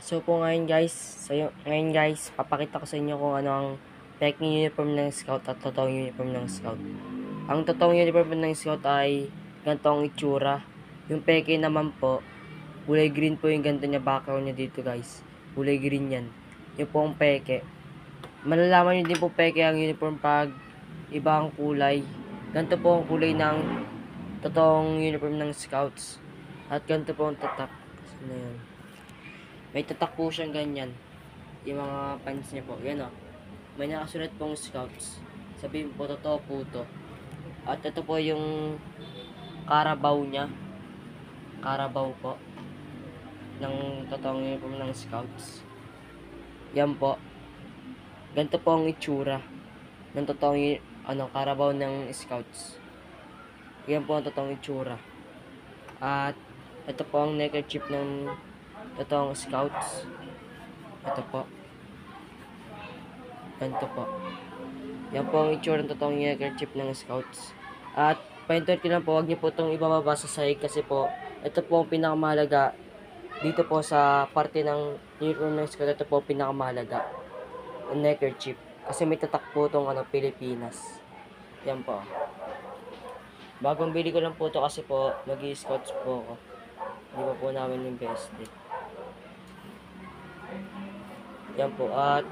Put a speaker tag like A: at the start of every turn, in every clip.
A: So po ngayon guys, papakita ko sa inyo kung ano ang peking uniform ng scout at totoong uniform ng scout. Ang totoong uniform ng scout ay ganito ang itsura. Yung peke naman po, kulay green po yung ganito niya, background niya dito guys. Kulay green yan. Yung po ang peke. Malalaman nyo din po peke ang uniform pag iba ang kulay. Ganito po ang kulay ng totoong uniform ng scouts. At ganito po ang tatak. Ano yun? May tatak po siyang ganyan. Yung mga pants niya po. Yan o. May nakasulat pong scouts. Sabihin po, totoo po to. At ito po yung Carabao niya. Carabao po. Ng totoong uniform ng scouts. Yan po. Ganito po ang itsura. Ng totoong Carabao ng scouts. Yan po ang totoong itsura. At ito po ang neckerchief ng totoong scouts. Ito po. Ganito po. Yan po ang itsura ng totoong neckerchief ng scouts. At pahintuin ko lang po, huwag niyo po itong ibababa sa sahig kasi po, ito po ang pinakamahalaga. Dito po sa parte ng uniform ng scout, ito po ang pinakamahalaga. Ang neckerchief. Kasi may tatak po itong Pilipinas. Yan po. Bagong bili ko lang po ito kasi po, mag-i-scouts po ako. Hindi pa po namin yung PSD. Yan po. At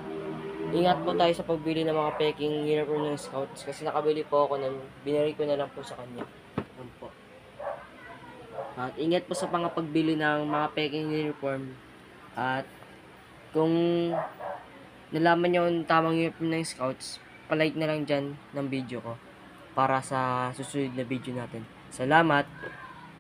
A: ingat po tayo sa pagbili ng mga peking uniform ng scouts kasi nakabili po ako ng binili ko na lang po sa kanya. Yan po. At ingat po sa mga pagbili ng mga peking uniform. At kung nalaman nyo yung tamang uniform ng scouts, palike na lang dyan ng video ko para sa susunod na video natin. Salamat!